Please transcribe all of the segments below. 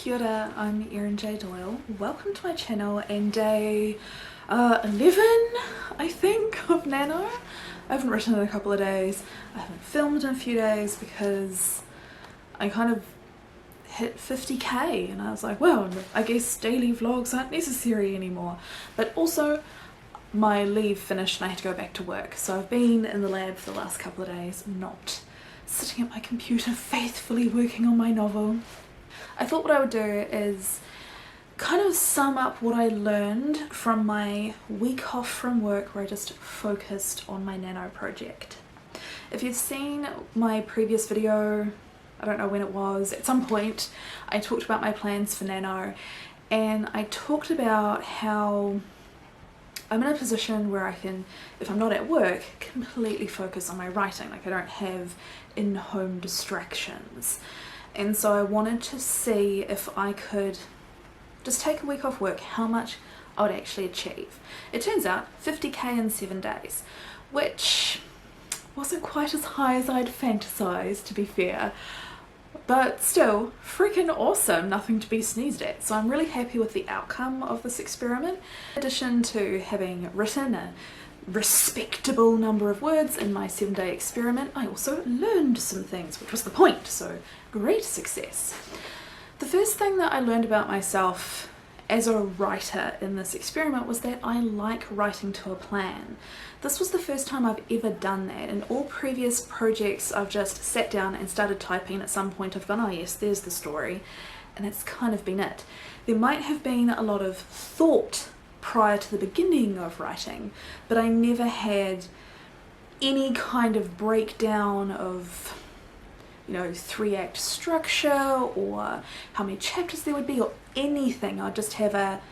Kia ora, I'm Erin J. Doyle. Welcome to my channel and day 11, I think, of Nano. I haven't written in a couple of days. I haven't filmed in a few days because I kind of hit 50k and I was like, well, I guess daily vlogs aren't necessary anymore. But also, my leave finished and I had to go back to work. So I've been in the lab for the last couple of days, not sitting at my computer faithfully working on my novel. I thought what I would do is kind of sum up what I learned from my week off from work where I just focused on my nano project. If you've seen my previous video, I don't know when it was, at some point I talked about my plans for nano and I talked about how I'm in a position where I can, if I'm not at work, completely focus on my writing. Like I don't have in-home distractions. And so I wanted to see if I could just take a week off work, how much I would actually achieve. It turns out 50k in 7 days, which wasn't quite as high as I'd fantasized, to be fair, but still freaking awesome, nothing to be sneezed at. So I'm really happy with the outcome of this experiment. In addition to having written a respectable number of words in my 7-day experiment, I also learned some things, which was the point, so great success. The first thing that I learned about myself as a writer in this experiment was that I like writing to a plan. This was the first time I've ever done that. In all previous projects I've just sat down and started typing. At some point I've gone, oh yes, there's the story, and that's kind of been it. There might have been a lot of thought prior to the beginning of writing, but I never had any kind of breakdown of, you know, 3-act structure or how many chapters there would be or anything. I'd just have a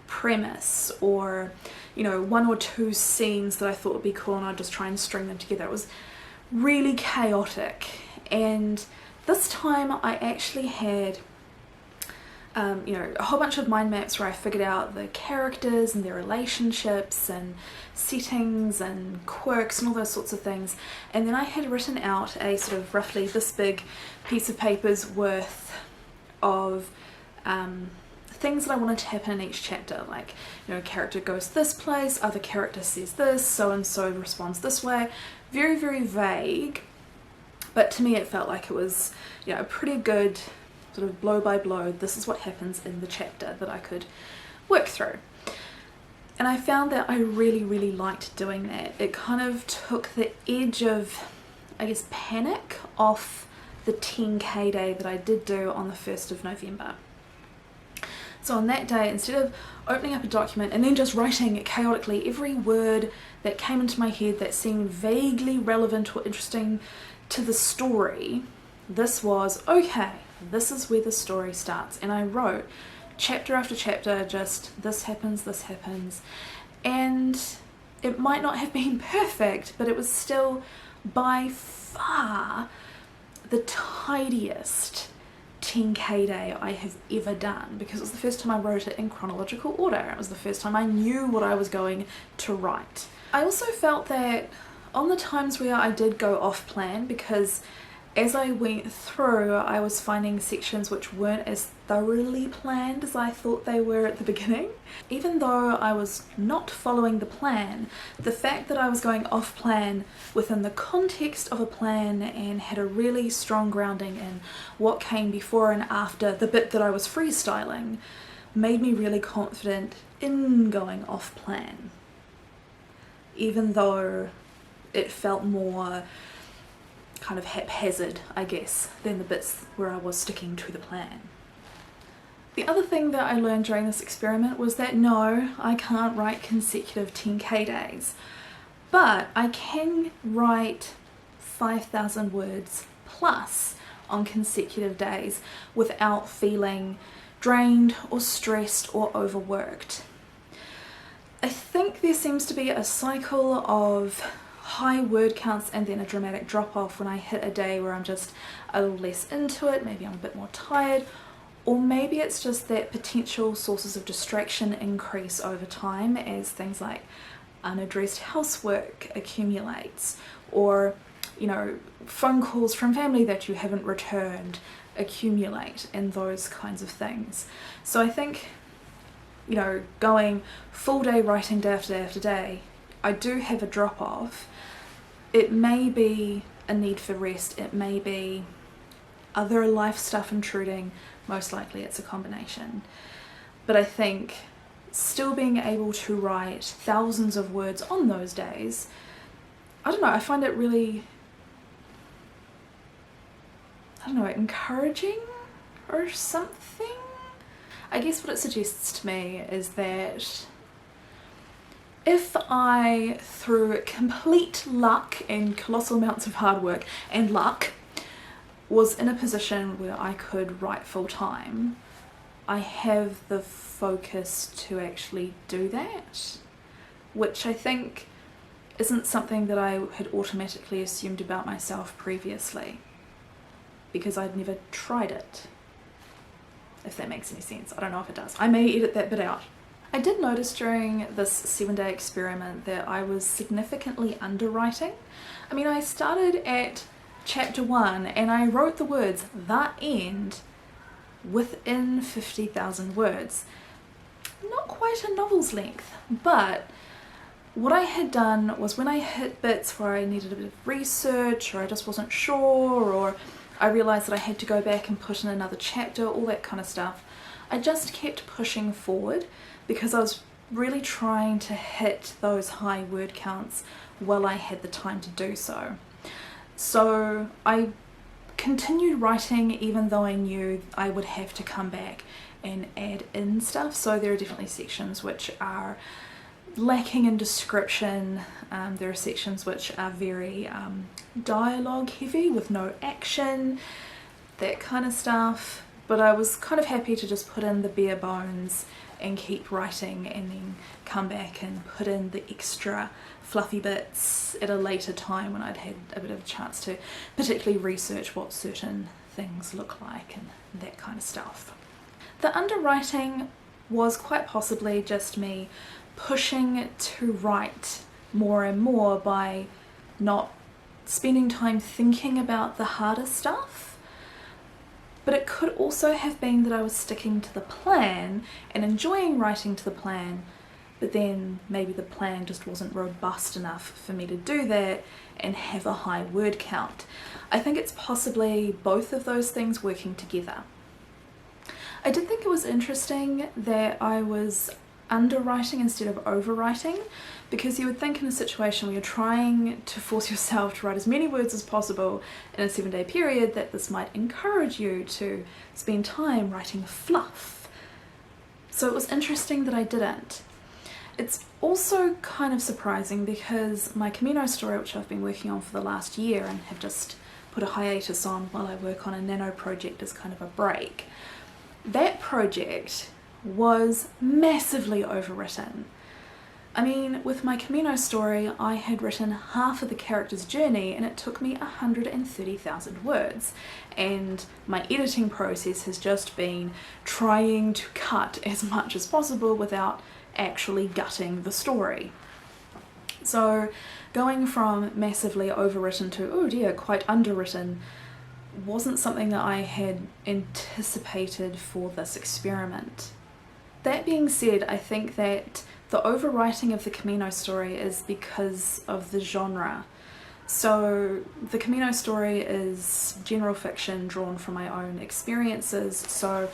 premise or, you know, 1 or 2 scenes that I thought would be cool and I'd just try and string them together. It was really chaotic, and this time I actually had you know, a whole bunch of mind maps where I figured out the characters and their relationships and settings and quirks and all those sorts of things, and then I had written out a sort of roughly this big piece of paper's worth of things that I wanted to happen in each chapter. Like, you know, character goes this place, other character says this, so and so responds this way. Very, very vague, but to me it felt like it was, you know, a pretty good sort of blow by blow, this is what happens in the chapter that I could work through. And I found that I really, really liked doing that. It kind of took the edge of, I guess, panic off the 10k day that I did do on the 1st of November. So on that day, instead of opening up a document and then just writing chaotically every word that came into my head that seemed vaguely relevant or interesting to the story, this was, okay, this is where the story starts. And I wrote chapter after chapter, just this happens, and it might not have been perfect, but it was still by far the tidiest 10k day I have ever done, because it was the first time I wrote it in chronological order. It was the first time I knew what I was going to write. I also felt that on the times where I did go off plan, because as I went through, I was finding sections which weren't as thoroughly planned as I thought they were at the beginning. Even though I was not following the plan, the fact that I was going off plan within the context of a plan and had a really strong grounding in what came before and after the bit that I was freestyling made me really confident in going off plan. Even though it felt more kind of haphazard, I guess, than the bits where I was sticking to the plan. The other thing that I learned during this experiment was that no, I can't write consecutive 10k days, but I can write 5,000 words plus on consecutive days without feeling drained or stressed or overworked. I think there seems to be a cycle of high word counts and then a dramatic drop off when I hit a day where I'm just a little less into it, maybe I'm a bit more tired, or maybe it's just that potential sources of distraction increase over time as things like unaddressed housework accumulates, or you know, phone calls from family that you haven't returned accumulate, and those kinds of things. So I think, you know, going full day writing day after day after day, I do have a drop off. It may be a need for rest, it may be other life stuff intruding, most likely it's a combination. But I think still being able to write thousands of words on those days, I don't know, I find it really, I don't know, encouraging or something. I guess what it suggests to me is that if I, through complete luck and colossal amounts of hard work and luck, was in a position where I could write full time, I have the focus to actually do that, which I think isn't something that I had automatically assumed about myself previously, because I'd never tried it, if that makes any sense. I don't know if it does. I may edit that bit out. I did notice during this 7-day experiment that I was significantly underwriting. I mean, I started at chapter 1 and I wrote the words "the end" within 50,000 words. Not quite a novel's length, but what I had done was when I hit bits where I needed a bit of research, or I just wasn't sure, or I realised that I had to go back and put in another chapter, all that kind of stuff, I just kept pushing forward because I was really trying to hit those high word counts while I had the time to do so. So I continued writing even though I knew I would have to come back and add in stuff. So there are definitely sections which are lacking in description, there are sections which are very dialogue heavy with no action, that kind of stuff, but I was kind of happy to just put in the bare bones and keep writing and then come back and put in the extra fluffy bits at a later time when I'd had a bit of a chance to particularly research what certain things look like and that kind of stuff. The underwriting was quite possibly just me pushing to write more and more by not spending time thinking about the harder stuff. But it could also have been that I was sticking to the plan and enjoying writing to the plan, but then maybe the plan just wasn't robust enough for me to do that and have a high word count. I think it's possibly both of those things working together. I did think it was interesting that I was underwriting instead of overwriting, because you would think in a situation where you're trying to force yourself to write as many words as possible in a 7-day period that this might encourage you to spend time writing fluff. So it was interesting that I didn't. It's also kind of surprising because my Camino story, which I've been working on for the last year and have just put a hiatus on while I work on a nano project as kind of a break, that project was massively overwritten. I mean, with my Camino story, I had written half of the character's journey and it took me 130,000 words. And my editing process has just been trying to cut as much as possible without actually gutting the story. So going from massively overwritten to, oh dear, quite underwritten wasn't something that I had anticipated for this experiment. That being said, I think that the overwriting of the Camino story is because of the genre. So the Camino story is general fiction drawn from my own experiences, so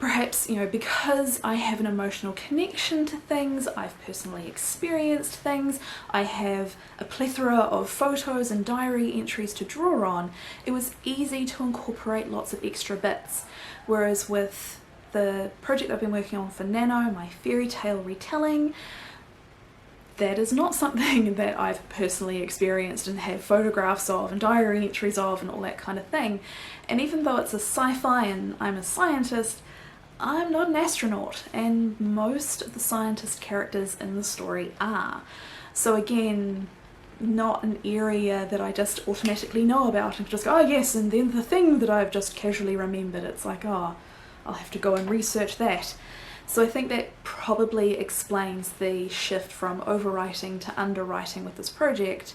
perhaps, you know, because I have an emotional connection to things, I've personally experienced things, I have a plethora of photos and diary entries to draw on, it was easy to incorporate lots of extra bits. Whereas with the project I've been working on for Nano, my fairy tale retelling, that is not something that I've personally experienced and have photographs of and diary entries of and all that kind of thing. And even though it's a sci-fi and I'm a scientist, I'm not an astronaut, and most of the scientist characters in the story are. So again, not an area that I just automatically know about and just go, oh yes, and then the thing that I've just casually remembered, it's like, oh, I'll have to go and research that. So I think that probably explains the shift from overwriting to underwriting with this project,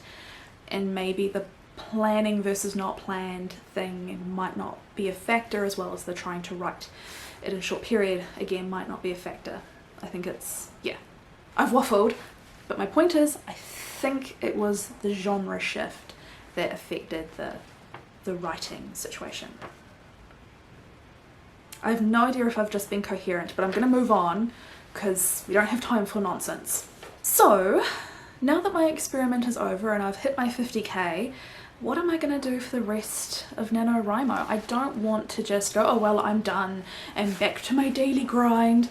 and maybe the planning versus not planned thing might not be a factor, as well as the trying to write it in a short period again might not be a factor. I think it's, yeah, I've waffled, but my point is I think it was the genre shift that affected the writing situation. I have no idea if I've just been coherent, but I'm going to move on because we don't have time for nonsense. So now that my experiment is over and I've hit my 50k, what am I going to do for the rest of NaNoWriMo? I don't want to just go, oh well, I'm done and back to my daily grind,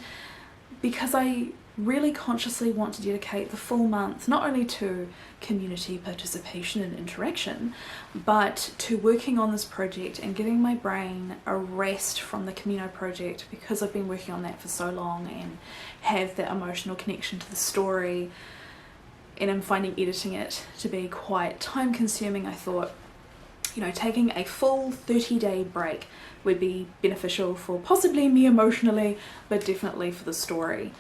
because I really consciously want to dedicate the full month not only to community participation and interaction, but to working on this project and giving my brain a rest from the Camino project, because I've been working on that for so long and have that emotional connection to the story, and I'm finding editing it to be quite time consuming. I thought, you know, taking a full 30-day break would be beneficial for possibly me emotionally, but definitely for the story.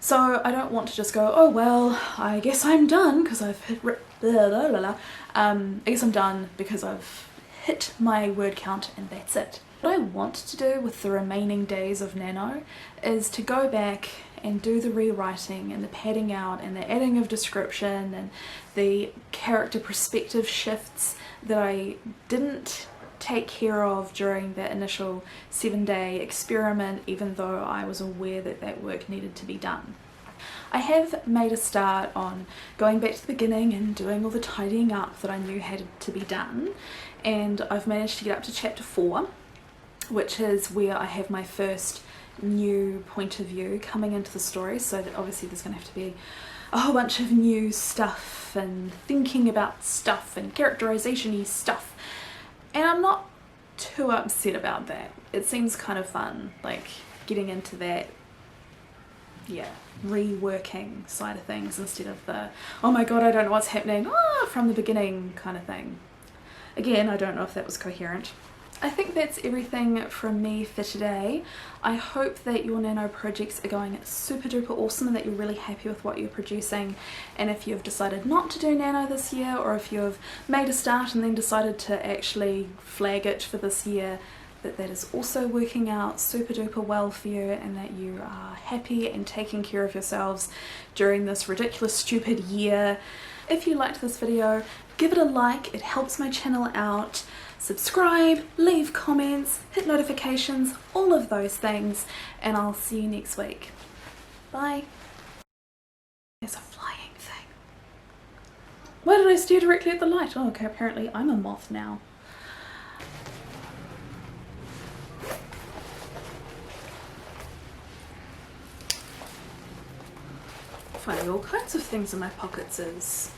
So I don't want to just go, oh well, I guess I'm done because I've hit I guess I'm done because I've hit my word count and that's it. What I want to do with the remaining days of Nano is to go back and do the rewriting and the padding out and the adding of description and the character perspective shifts that I didn't take care of during that initial 7-day experiment, even though I was aware that that work needed to be done. I have made a start on going back to the beginning and doing all the tidying up that I knew had to be done, and I've managed to get up to chapter 4, which is where I have my first new point of view coming into the story, so that obviously there's going to have to be a whole bunch of new stuff and thinking about stuff and characterization-y stuff. And I'm not too upset about that. It seems kind of fun, like getting into that, yeah, reworking side of things instead of the, oh my god, I don't know what's happening, from the beginning kind of thing. Again, I don't know if that was coherent. I think that's everything from me for today. I hope that your Nano projects are going super duper awesome and that you're really happy with what you're producing. And if you've decided not to do Nano this year, or if you've made a start and then decided to actually flag it for this year, that is also working out super duper well for you, and that you are happy and taking care of yourselves during this ridiculous stupid year. If you liked this video, give it a like, it helps my channel out. Subscribe, leave comments, hit notifications, all of those things, and I'll see you next week. Bye. There's a flying thing. Why did I stare directly at the light? Oh, okay, apparently I'm a moth now. Finding all kinds of things in my pockets is